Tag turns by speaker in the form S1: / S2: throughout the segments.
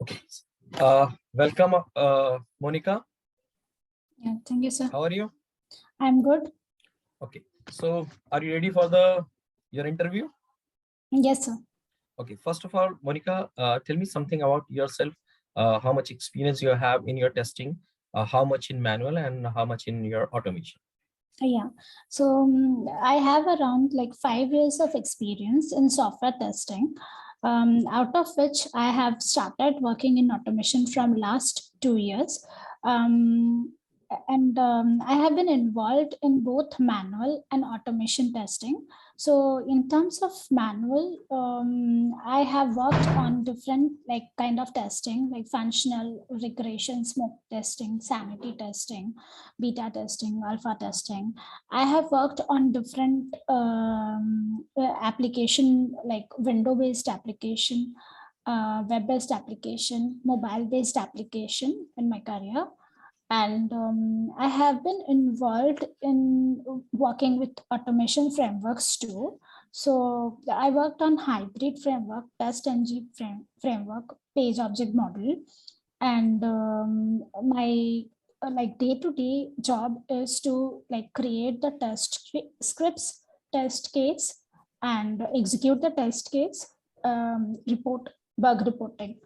S1: Okay. Welcome, Monika.
S2: Yeah, thank you, sir.
S1: How are you?
S2: I'm good.
S1: Okay. So, are you ready for your interview?
S2: Yes, sir.
S1: Okay. First of all, Monika, tell me something about yourself. How much experience you have in your testing? How much in manual and how much in your automation?
S2: Yeah. So I have around like 5 years of experience in software testing, out of which I have started working in automation from last 2 years. I have been involved in both manual and automation testing. So in terms of manual, I have worked on different like kind of testing, like functional regression, smoke testing, sanity testing, beta testing, alpha testing. I have worked on different application like window-based application, web-based application, mobile-based application in my career. And I have been involved in working with automation frameworks too. So I worked on hybrid framework, test ng framework, page object model. And my like day-to-day job is to like create the test scripts, test case, and execute the test case, report bug reporting.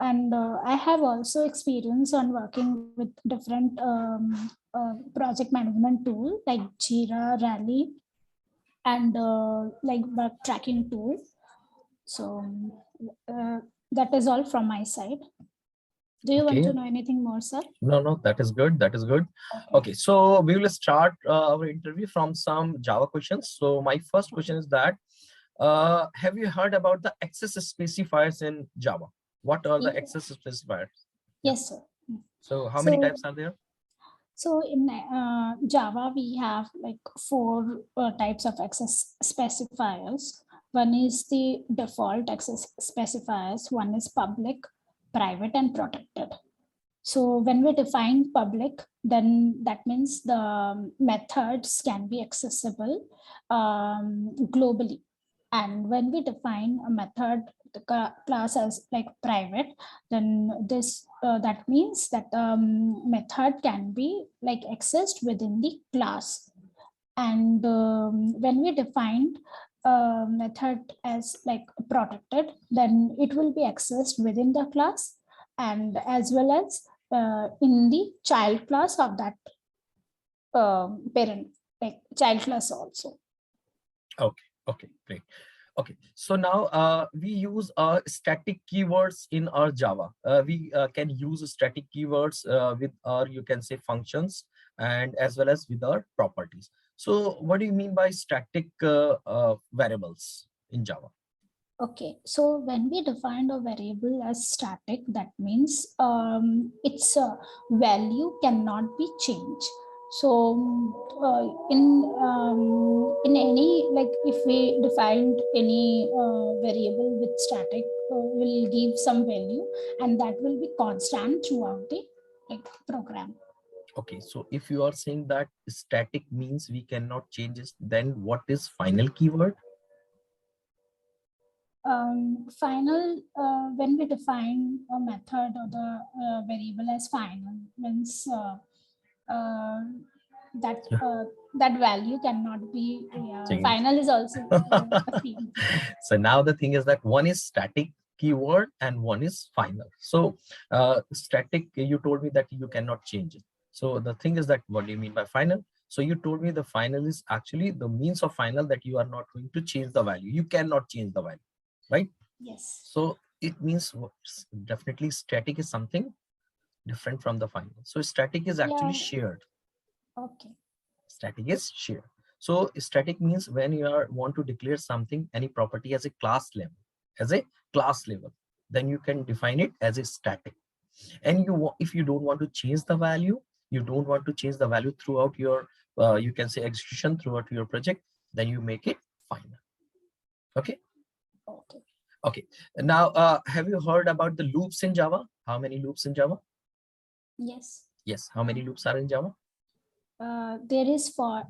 S2: And I have also experience on working with different project management tool like Jira, Rally, and like bug tracking tool. So uh, that is all from my side. Do you want to know anything more, sir?
S1: No, that is good. That is good. Okay, so we will start our interview from some Java questions. So my first question is that, have you heard about the access specifiers in Java? What are the access specifiers?
S2: Yes, sir.
S1: So how many types are there?
S2: So in Java, we have like 4 types of access specifiers. One is the default access specifiers. One is public, private, and protected. So when we define public, then that means the methods can be accessible globally. And when we define a method class as like private, then this that means that method can be like accessed within the class. And when we define method as like protected, then it will be accessed within the class and as well as in the child class of that parent, like child class also.
S1: Okay, great. Okay, so now we use static keywords in our Java. We can use static keywords with our, you can say, functions and as well as with our properties. So what do you mean by static variables in Java?
S2: Okay, so when we define a variable as static, that means its value cannot be changed. So in any, like if we defined any variable with static, will give some value and that will be constant throughout the like program.
S1: Okay, so if you are saying that static means we cannot change it, then what is final keyword?
S2: Final, when we define a method or the variable as final, means that value cannot be final is also
S1: So now the thing is that one is static keyword and one is final. So static, you told me that you cannot change it. So the thing is that, what do you mean by final? So you told me the final is actually the means of final, that you are not going to change the value. You cannot change the value, right?
S2: Yes.
S1: So it means definitely static is something different from the final. So static is actually shared.
S2: Okay.
S1: Static is shared. So static means when you want to declare something, any property as a class level, then you can define it as a static. And if you don't want to change the value, throughout your you can say execution throughout your project, then you make it final. Okay. Okay. Now have you heard about the loops in Java? How many loops in Java?
S2: Yes.
S1: Yes. How many loops are in Java?
S2: There is for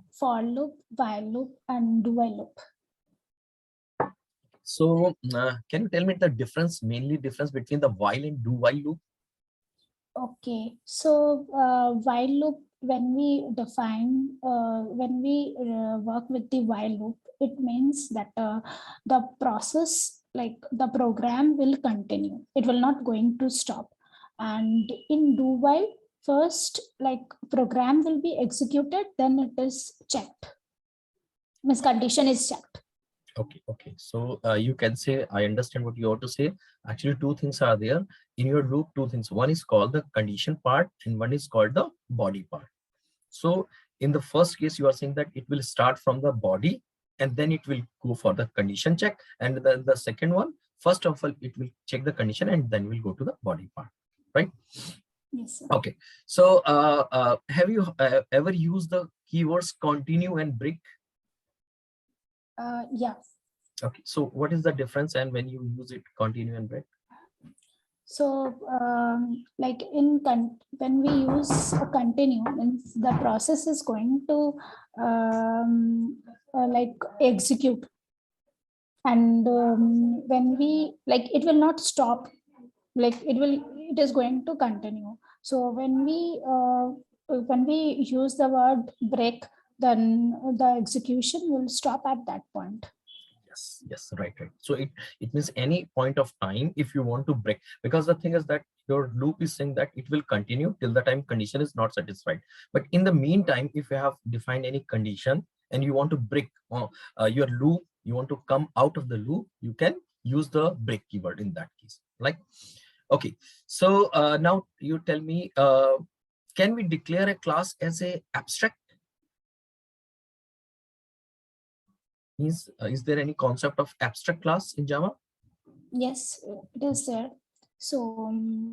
S2: loop, while loop, and do while loop.
S1: So can you tell me the difference, mainly difference between the while and do while loop?
S2: Okay, so while loop, when we define, when we work with the while loop, it means that the process, like the program will continue. It will not going to stop. And in do while, first, like program will be executed, then it is checked. Means condition is checked.
S1: Okay. So you can say, I understand what you ought to say. Actually, two things are there in your loop. Two things. One is called the condition part, and one is called the body part. So in the first case, you are saying that it will start from the body, and then it will go for the condition check. And then the second one, first of all, it will check the condition, and then will go to the body part, right?
S2: Yes, sir.
S1: Okay. So have you ever used the keywords continue and break?
S2: Yeah.
S1: Okay. So what is the difference, and when you use it, continue and break?
S2: So, like when we use a continue, means the process is going to like execute, and when we like it will not stop, like it is going to continue. So when we use the word break, then the execution will stop at that point.
S1: Yes, right. So it means any point of time if you want to break, because the thing is that your loop is saying that it will continue till the time condition is not satisfied. But in the meantime, if you have defined any condition and you want to break your loop, you want to come out of the loop, you can use the break keyword in that case. Like, okay, so now you tell me, can we declare a class as a abstract? Means is there any concept of abstract class in Java?
S2: Yes, it is there. So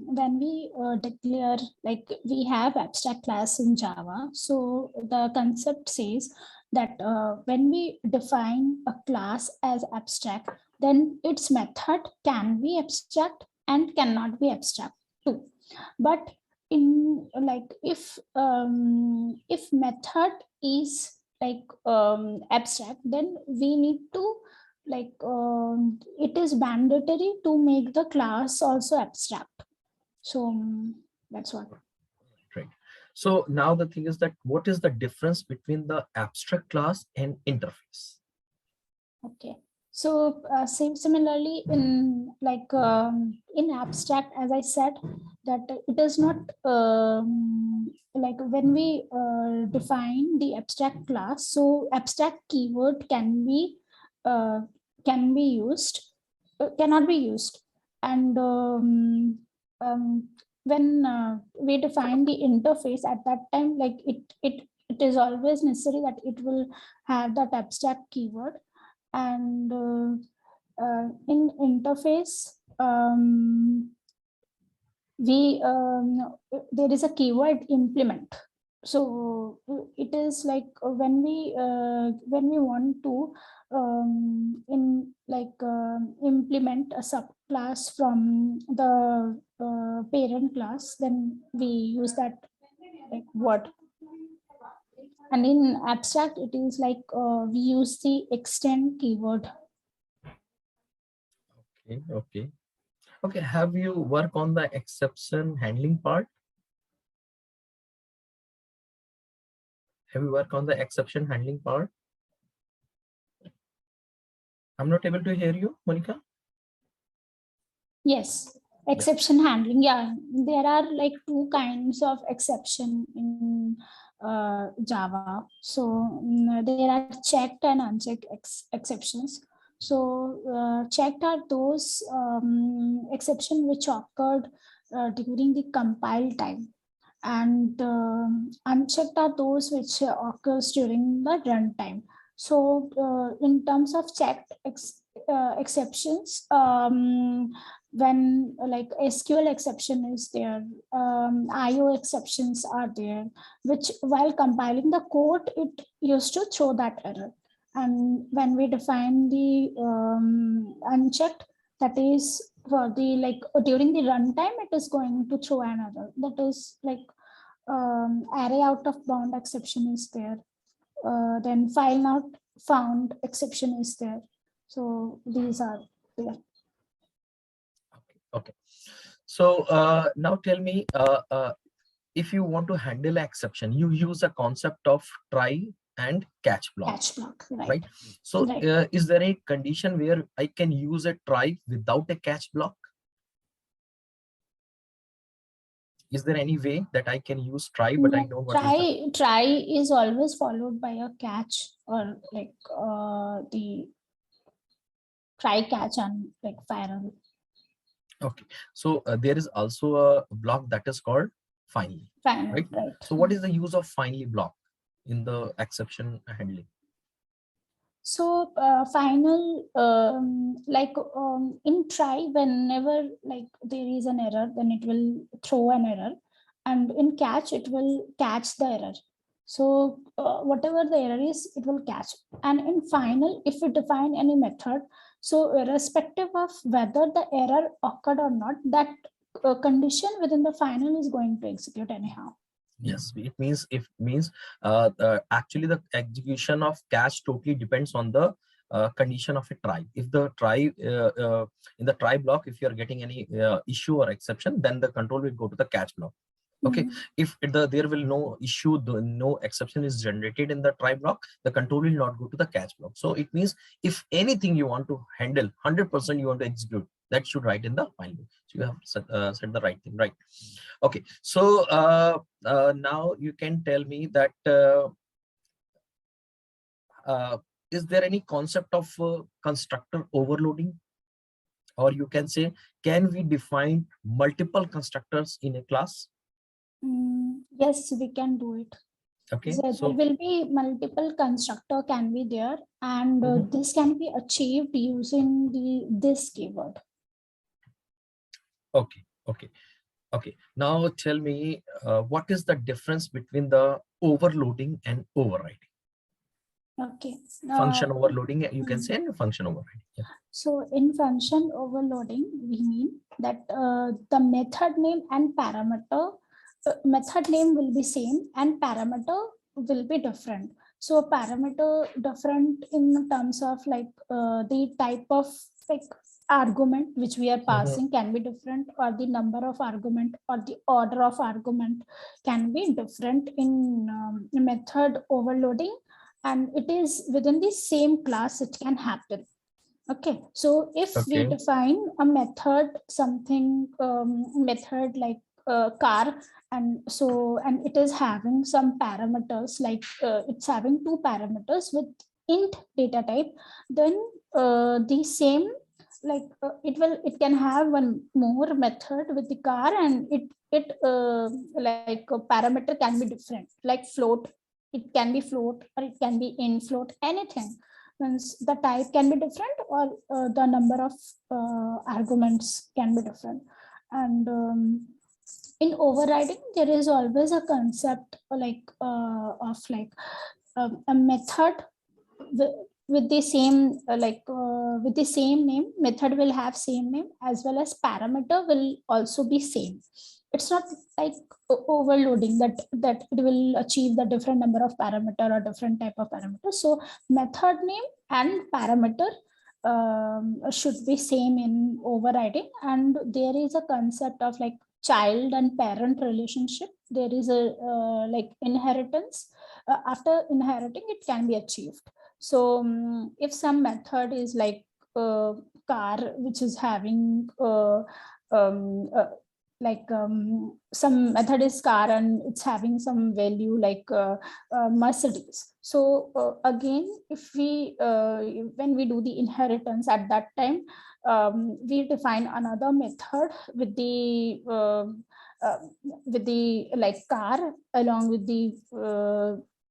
S2: when we declare, like we have abstract class in Java, so the concept says that when we define a class as abstract, then its method can be abstract and cannot be abstract too. But in like if method is like abstract, then we need to like it is mandatory to make the class also abstract. So that's what.
S1: Right. So now the thing is that what is the difference between the abstract class and interface?
S2: Okay, so similarly in abstract, as I said, that it is not like when we define the abstract class, so abstract keyword uh, can be used, cannot be used. And um, when we define the interface, at that time, like it is always necessary that it will have that abstract keyword. And in interface, we there is a keyword implement. So it is like when we want to in like implement a subclass from the parent class, then we use that like word. And in abstract, it is like we use the extend keyword.
S1: Okay. Have you worked on the exception handling part? Have you worked on the exception handling part? I'm not able to hear you, Monika.
S2: Yes,
S1: Yeah.
S2: exception handling. Yeah, there are like two kinds of exception in Java. So there are checked and unchecked exceptions. So checked are those exception which occurred during the compile time, and unchecked are those which occurs during the runtime. So in terms of checked exceptions, when like SQL exception is there, IO exceptions are there, which while compiling the code, it used to throw that error. And when we define the unchecked, that is for the like during the runtime, it is going to throw an error. That is like array out of bound exception is there. Then file not found exception is there. So these are there.
S1: Okay. So now tell me, if you want to handle exception, you use a concept of try and catch block,
S2: Catch block,
S1: right?
S2: right?
S1: So
S2: Right.
S1: is there a condition where I can use a try without a catch block? Is there any way that I can use try, but I
S2: No,
S1: know what is the
S2: try is always followed by a catch, or like the try, catch, and like final.
S1: okay? So there is also a block that is called finally,
S2: Final,
S1: right?
S2: right?
S1: So what is the use of finally block in the exception handling?
S2: So final, like in try, whenever like there is an error, then it will throw an error, and in catch it will catch the error. So whatever the error is, it will catch. And in final, if we define any method, so irrespective of whether the error occurred or not, that condition within the final is going to execute anyhow.
S1: Yes, it means actually the execution of catch totally depends on the condition of a try. If the try in the try block, if you are getting any issue or exception, then the control will go to the catch block. Okay, if there will no issue, no exception is generated in the try block, the control will not go to the catch block. So it means if anything you want to handle 100%, you want to execute, that should write in the file. So you have said the right thing, right? Okay, so now you can tell me that is there any concept of constructor overloading, or you can say, can we define multiple constructors in a class?
S2: Yes, we can do it.
S1: Okay,
S2: So there
S1: so
S2: will be multiple constructor can be there, and this can be achieved using this keyword.
S1: okay, okay. Now tell me, what is the difference between the overloading and overriding?
S2: Okay.
S1: Function overloading, you can say, and function overriding. Yeah.
S2: So in function overloading, we mean that the method name and parameter, method name will be same and parameter will be different. So parameter different in terms of like the type of like argument which we are passing can be different, or the number of argument or the order of argument can be different in method overloading, and it is within the same class it can happen. Okay, so if we
S1: Okay.
S2: define a method, something method like car, and so and it is having some parameters, like it's having two parameters with int data type, then the same like it can have one more method with the car, and it like a parameter can be different, like float. It can be float or it can be in float, anything. Means the type can be different, or the number of arguments can be different. And in overriding, there is always a concept like of like a method with the same with the same name. Method will have same name, as well as parameter will also be same. It's not like overloading that it will achieve the different number of parameter or different type of parameter. So method name and parameter should be same in overriding. And there is a concept of like child and parent relationship. There is a like inheritance. After inheriting, it can be achieved. So if some method is like car, which is having um, uh, some method is car and it's having some value like Mercedes. So again, if we when we do the inheritance, at that time we define another method uh, with the like car along with the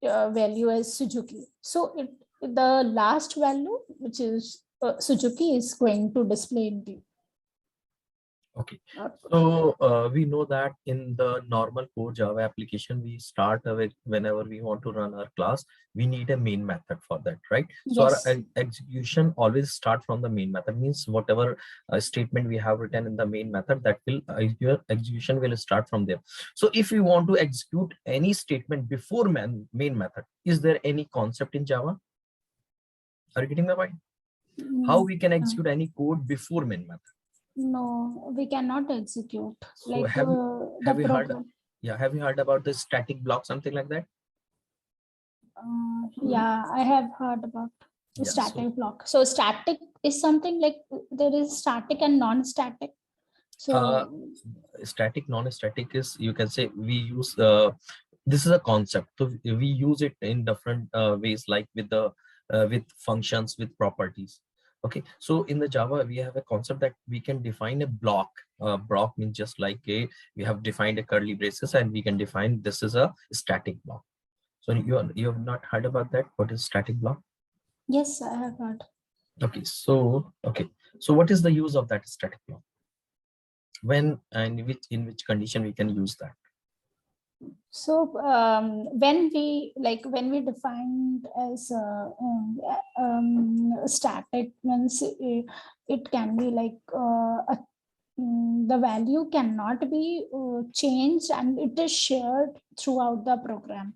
S2: value as Suzuki. So the last value, which is Suzuki, is going to display in the
S1: Okay,
S2: output.
S1: so we know that in the normal core Java application, we start with whenever we want to run our class, we need a main method for that, right? So our
S2: Yes.
S1: execution always start from the main method, means whatever statement we have written in the main method, that will your execution will start from there. So if you want to execute any statement before main method, is there any concept in Java? Are you getting my point? How we can
S2: No,
S1: execute any code before main method?
S2: no, we cannot execute
S1: So
S2: like the
S1: have you heard,
S2: program.
S1: yeah, have you heard about the static block, something like that?
S2: Yeah, I have heard about the
S1: Yeah, so
S2: static block. So static is something like there is static and non-static.
S1: uh,
S2: So
S1: static, non-static is, you can say, we use this is a concept, so we use it in different ways, like with functions, with properties. Okay, so in the Java we have a concept that we can define a block. Block means just like a, we have defined a curly braces, and we can define this is a static block. So you have not heard about that? What is static block?
S2: yes, I have heard.
S1: Okay, so what is the use of that static block? When and in which condition we can use that?
S2: So when we defined as static means it can be like the value cannot be changed and it is shared throughout the program.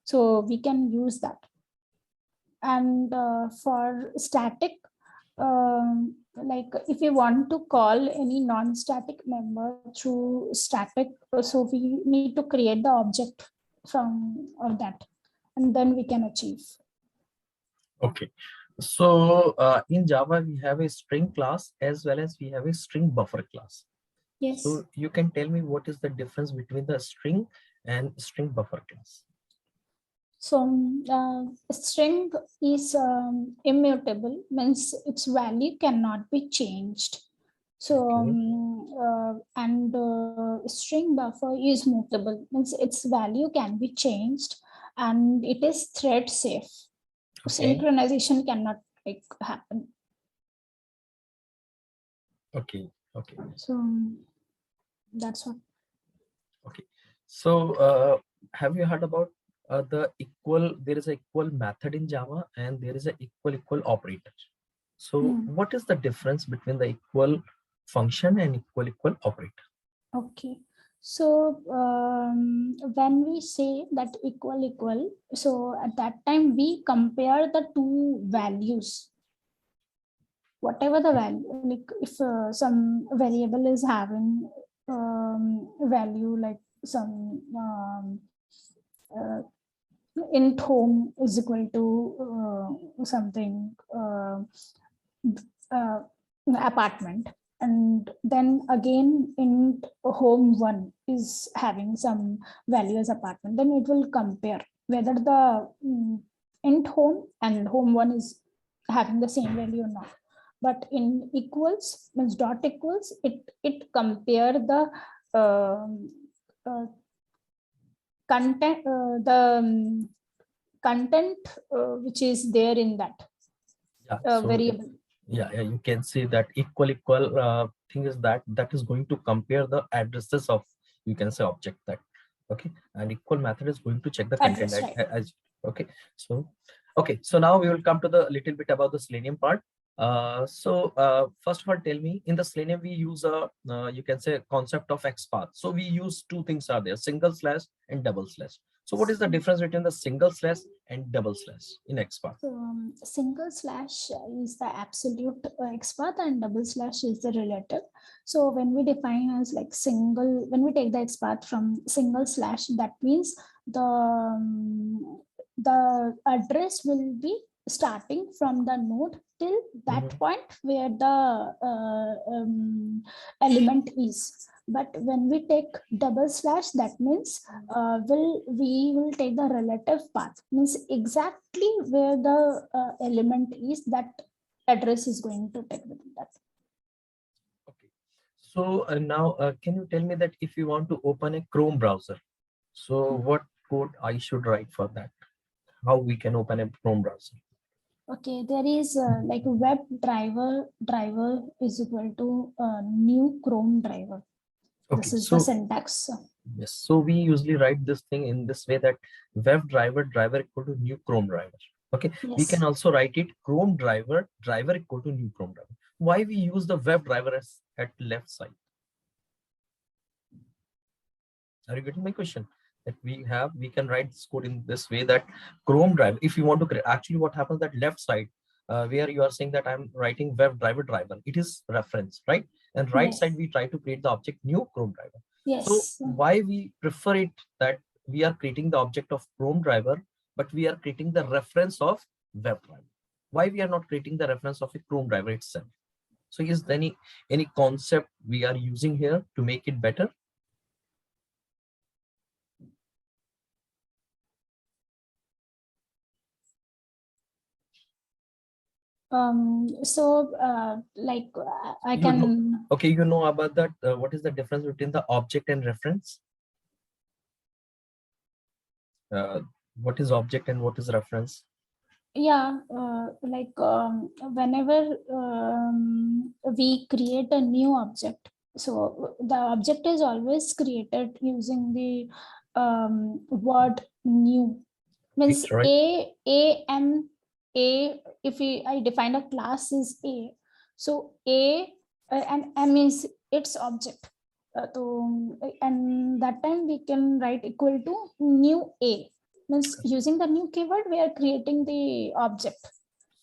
S2: So we can use that. And for static, like if we want to call any non-static member through static, so we need to create the object from that, and then we can achieve.
S1: Okay, so in Java we have a string class as well as we have a string buffer class.
S2: Yes.
S1: So you can tell me what is the difference between the string and string buffer class?
S2: So string is immutable, means its value cannot be changed. So
S1: Okay,
S2: and string buffer is mutable, means its value can be changed, and it is thread safe.
S1: okay,
S2: Synchronization cannot like happen.
S1: okay, okay,
S2: So that's what.
S1: okay. So have you heard about the equal? There is a equal method in Java, and there is a equal operator. So
S2: Hmm.
S1: what is the difference between the equal function and equal operator?
S2: Okay. So when we say that equal, so at that time we compare the two values. Whatever the value, like if some variable is having value like some uh, int home is equal to something uh, apartment, and then again int home one is having some value as apartment, then it will compare whether the int home and home one is having the same value or not. But in equals means dot equals, it compare the uh, content the content which is there in that
S1: Yeah, so
S2: variable.
S1: yeah, you can see that equal thing is that is going to compare the addresses of, you can say, object that. Okay, and equal method is going to check the content
S2: Address, right?
S1: as okay. So okay, so now we will come to the little bit about the Selenium part. First of all, tell me, in the Selenium we use a you can say concept of XPath. So we use two things are there: single slash and double slash. So what is the difference between the single slash and double slash in XPath?
S2: So single slash is the absolute XPath and double slash is the relative. So when we define as like single, when we take the XPath from single slash, that means the address will be starting from the node till that
S1: Mhm.
S2: point where the element is. But when we take double slash, that means we will take the relative path, means exactly where the element is, that address is going to take within that.
S1: Okay. So now, can you tell me that if you want to open a Chrome browser, so what code I should write for that? How we can open a Chrome browser?
S2: Okay, there is like web driver is equal to new Chrome driver.
S1: Okay,
S2: This is the
S1: so
S2: syntax.
S1: yes, so we usually write this thing in this way, that web driver equal to new Chrome driver. Okay, we can
S2: Yes.
S1: also write it Chrome driver equal to new Chrome driver. Why we use the web driver as at left side? Are you getting my question? That we can write this code in this way, that Chrome driver, if you want to create, actually what happens that left side, where you are saying that I'm writing web driver, it is reference, right? And right side,
S2: Yes.
S1: we try to create the object new Chrome driver. So
S2: Yes.
S1: why we prefer it that we are creating the object of Chrome driver, but we are creating the reference of web driver? Why we are not creating the reference of a Chrome driver itself? So is there any concept we are using here to make it better?
S2: Like I
S1: You know,
S2: can.
S1: okay, you know about that. What is the difference between the object and reference? Uh, what is object and what is reference?
S2: Yeah, whenever we create a new object, so the object is always created using the word new. Means
S1: Right.
S2: a, if I define a class is a, so a and m is its object. And that time we can write equal to new a. Means using the new keyword we are creating the object.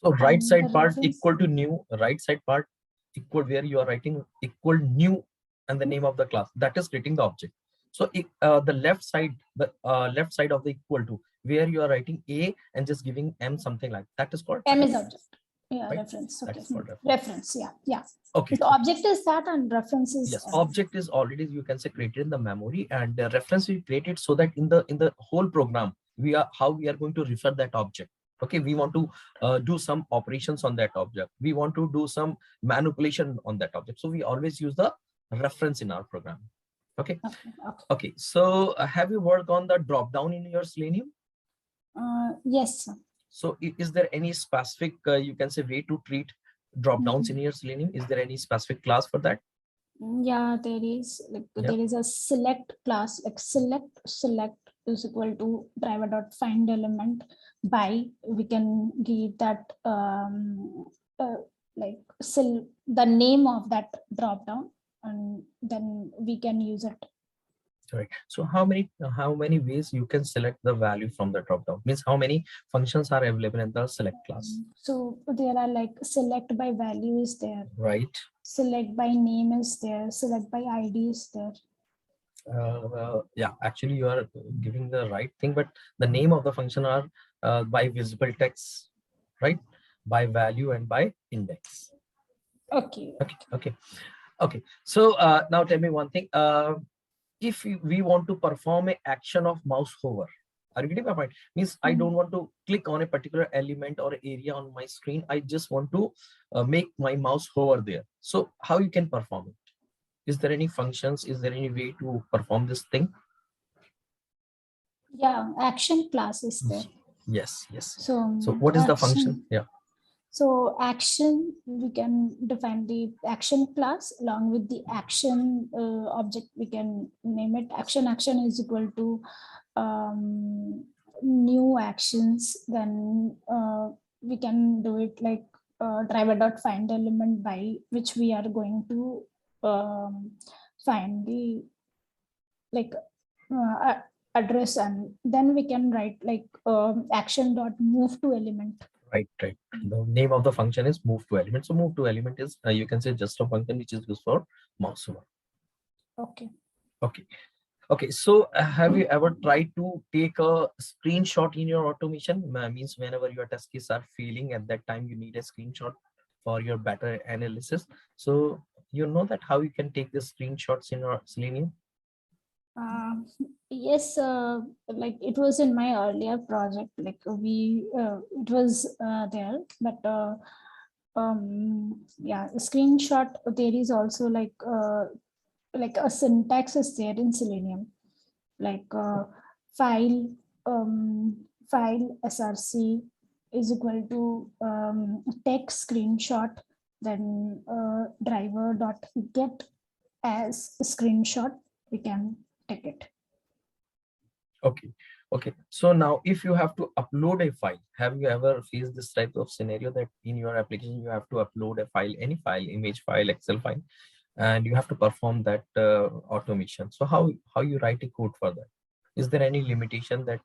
S1: So right
S2: And the
S1: side part
S2: reference.
S1: equal to new, right side part equal, where you are writing equal new and the name of the class, that is creating the object. So the left side of the equal to, where you are writing a and just giving m something like that, is called
S2: M is
S1: reference,
S2: object. Yeah,
S1: right?
S2: reference.
S1: That
S2: Okay.
S1: is called reference.
S2: Reference. Yeah. Yeah.
S1: Okay.
S2: The object is that and reference is
S1: Yes,
S2: M.
S1: object is already, you can say, created in the memory, and the reference we created so that in the whole program we are going to refer that object. Okay, we want to do some operations on that object, we want to do some manipulation on that object, so we always use the reference in our program. Okay.
S2: Okay. Okay.
S1: Okay, so have you worked on the drop down in your Selenium?
S2: Yes.
S1: So is there any specific you can say way to treat drop downs in your Selenium? Is there any specific class for that?
S2: Yeah, there is
S1: Yeah.
S2: there is a select class, like select is equal to driver dot find element by, we can give that like the name of that drop down, and then we can use it.
S1: Correct. So how many ways you can select the value from the drop down? Means how many functions are available in the select class?
S2: So there are like select by value is there,
S1: Right.
S2: select by name is there, select by ID is there.
S1: Yeah, actually you are giving the right thing, but the name of the function are by visible text, right? By value and by index.
S2: Okay.
S1: Okay. So now tell me one thing. If we want to perform a action of mouse hover, are you getting my point? Means I don't want to click on a particular element or area on my screen, I just want to make my mouse hover there. So how you can perform it? Is there any functions, is there any way to perform this thing?
S2: Yeah, action class is there.
S1: Yes.
S2: So
S1: what is the
S2: action.
S1: function? Yeah.
S2: So action, we can define the action class along with the action object. We can name it action. Action is equal to new actions. Then we can do it like driver dot find element by which we are going to find the like address, and then we can write like action dot move to element.
S1: Right. The name of the function is move to element. So move to element is you can say just a function which is used for mouse over.
S2: Okay.
S1: Okay. So have you ever tried to take a screenshot in your automation? Means whenever your test cases are failing, at that time you need a screenshot for your better analysis. So you know that how you can take the screenshots in your Selenium?
S2: Yes, like it was in my earlier project, like it was there, but yeah, screenshot, there is also like a syntax is there in Selenium, like file file src is equal to text screenshot, then driver dot get as a screenshot, we can take it.
S1: Okay. So now if you have to upload a file, have you ever faced this type of scenario that in your application you have to upload a file, any file, image file, Excel file, and you have to perform that automation? So how you write a code for that? Is there any limitation that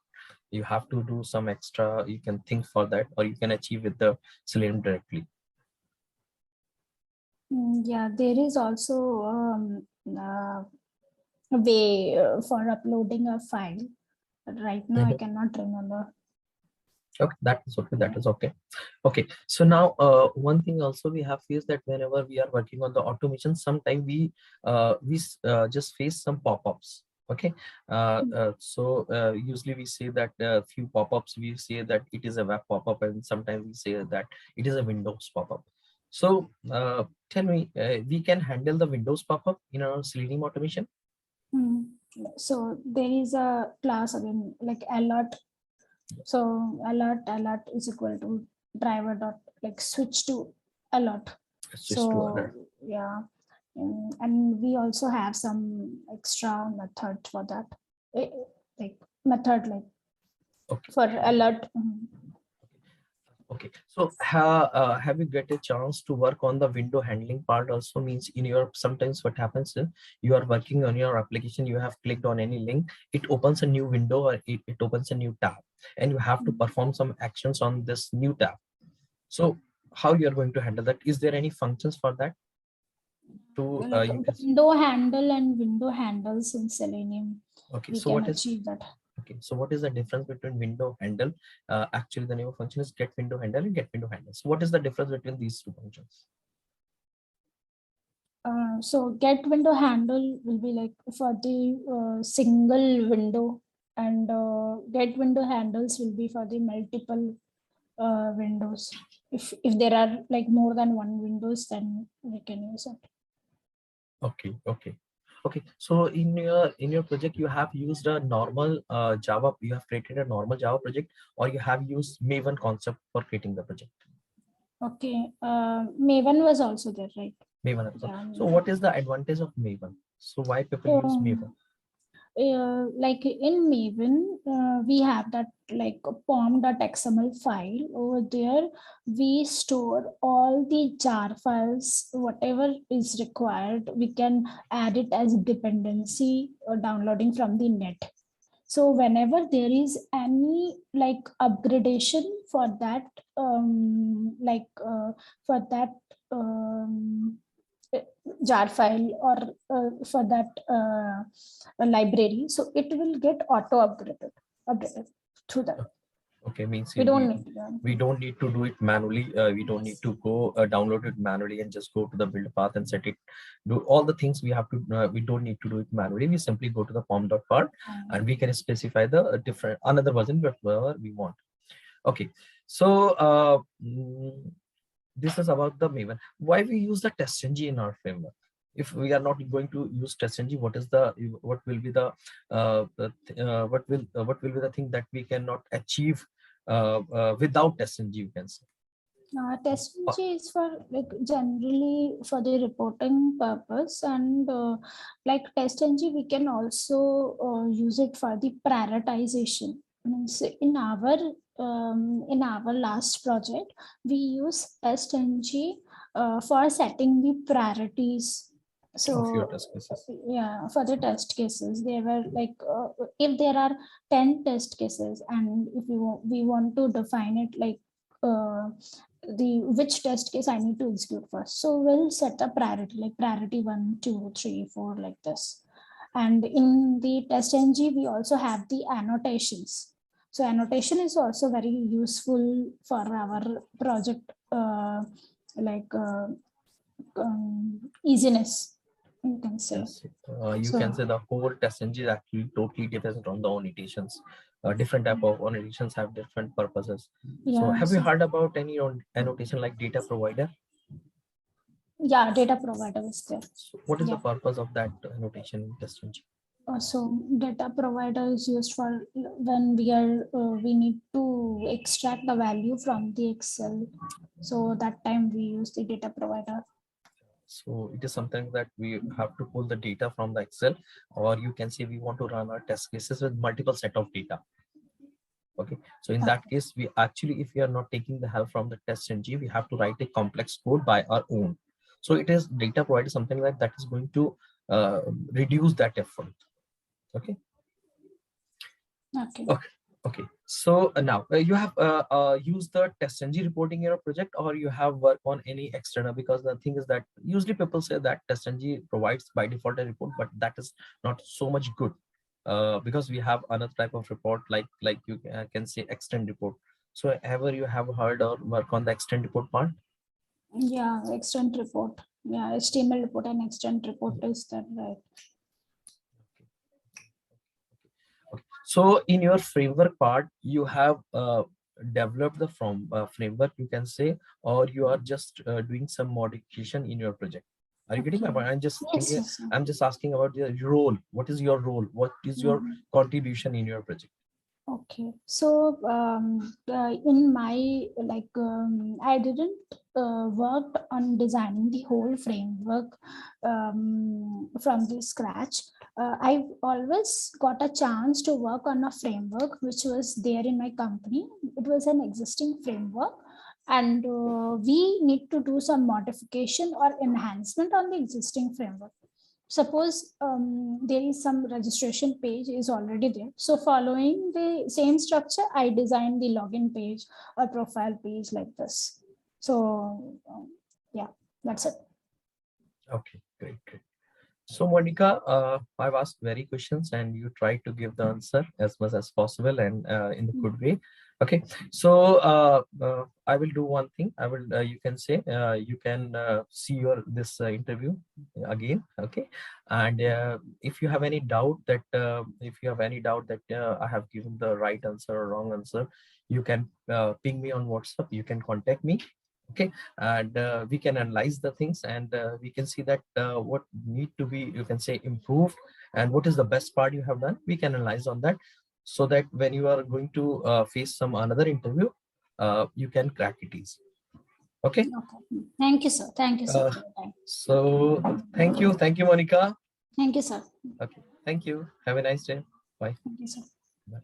S1: You have to do some extra, you can think for that, or you can achieve with the Selenium directly.
S2: Yeah, there is also a way for uploading a file. But right now, I cannot remember.
S1: Okay, that is okay. That is okay. Okay, so now one thing also we have faced that whenever we are working on the automation, sometimes we just face some pop-ups. Okay, usually we say that few pop-ups, we say that it is a web pop-up, and sometimes we say that it is a Windows pop-up. So tell me, we can handle the Windows pop-up in our Selenium automation?
S2: So there is a class again, like alert. So alert is equal to driver dot like switch to alert.
S1: Switch to
S2: So
S1: other.
S2: yeah, and we also have some extra method for that, like method like
S1: Okay.
S2: for alert.
S1: Okay, so have you get a chance to work on the window handling part also? Means in your, sometimes what happens is you are working on your application, you have clicked on any link, it opens a new window, or it opens a new tab, and you have to perform some actions on this new tab. So how you are going to handle that? Is there any functions for that to
S2: Like
S1: use?
S2: window handle and window handles in Selenium,
S1: Okay,
S2: we
S1: so
S2: can
S1: what is,
S2: achieve that.
S1: okay, so what is the difference between window handle? Actually, the name of function is get window handle and get window handle. So what is the difference between these two functions?
S2: So get window handle will be like for the single window, and get window handles will be for the multiple windows. If there are like more than one windows, then we can use it.
S1: Okay, okay, okay. So in your project, you have used a normal Java. You have created a normal Java project, or you have used Maven concept for creating the project.
S2: Okay, Maven was also there, right?
S1: Maven also.
S2: Yeah,
S1: So
S2: Maven.
S1: what is the advantage of Maven? So why people
S2: So
S1: use Maven?
S2: like in Maven, we have that like pom.xml file over there. We store all the jar files, whatever is required. We can add it as dependency or downloading from the net. So whenever there is any like upgradation for that, for that um, jar file or for that library, so it will get auto updated through that.
S1: Okay, means
S2: We don't need to do
S1: we
S2: anything.
S1: don't need to do it manually. We don't need to go download it manually and just go to the build path and set it. Do all the things we have to. We don't need to do it manually. We simply go to the pom.part and we can specify the different another version whatever we want. Okay, so this is about the Maven. Why we use the TestNG in our framework? If we are not going to use TestNG, what will be the thing that we cannot achieve without TestNG? You can say.
S2: TestNG is for like generally for the reporting purpose, and like TestNG we can also use it for the prioritization. Means in our last project we use TestNG for setting the priorities.
S1: Of your
S2: So
S1: test cases.
S2: yeah, for the test cases, there were like if there are 10 test cases, and if we want to define it like the which test case I need to execute first. So we'll set a priority like priority 1, 2, 3, 4 like this. And in the test ng, we also have the annotations. So annotation is also very useful for our project like easiness, you can say.
S1: Yes, you can
S2: So
S1: say the whole TestNG is actually totally depends on the annotations. Different type of annotations have different purposes. So
S2: yeah,
S1: have you
S2: so
S1: heard about any annotation like data provider?
S2: yeah, data provider is there.
S1: So what is the
S2: Yeah.
S1: purpose of that annotation in TestNG?
S2: So data provider is used for when we need to extract the value from the Excel. So that time we use the data provider.
S1: So it is something that we have to pull the data from the Excel, or you can say we want to run our test cases with multiple set of data. Okay, so in that case, we actually, if we are not taking the help from the TestNG, we have to write a complex code by our own. So it is data provider, something like that is going to reduce that effort. Okay.
S2: Okay.
S1: Okay. Okay, so now you have used the TestNG reporting in your project, or you have worked on any external, because the thing is that usually people say that TestNG provides by default a report, but that is not so much good, because we have another type of report like you can say extend report. So ever you have heard or work on the extend report part?
S2: Yeah, extent report. Yeah, HTML report and extent report is that right?
S1: Okay. So in your framework part, you have developed the framework, you can say, or you are just doing some modification in your project. Are you getting my
S2: Okay.
S1: point? I'm just
S2: Yes,
S1: thinking,
S2: yes.
S1: I'm just asking about your role. What is your role? What is your
S2: Mhm.
S1: contribution in your project?
S2: Okay, so in my I didn't work on designing the whole framework from the scratch. I always got a chance to work on a framework which was there in my company. It was an existing framework, and we need to do some modification or enhancement on the existing framework. Suppose there is some registration page is already there, so following the same structure I designed the login page or profile page like this. So yeah, that's it.
S1: Okay, great, great. So Monica, I've asked very questions and you try to give the answer as much as possible and in the good way. Okay, so I will do one thing. I will, you can say, you can see your this interview again. Okay, and if you have any doubt that I have given the right answer or wrong answer, you can ping me on WhatsApp. You can contact me. Okay, and we can analyze the things, and we can see that what need to be, you can say, improved, and what is the best part you have done. We can analyze on that, so that when you are going to face some another interview, you can crack it easy. Okay.
S2: Okay, thank you, sir. Thank you, sir,
S1: uh,
S2: for your time.
S1: so thank you, Monica.
S2: Thank you, sir.
S1: Okay, thank you, have a nice day. Bye.
S2: Thank you, sir.
S1: Bye.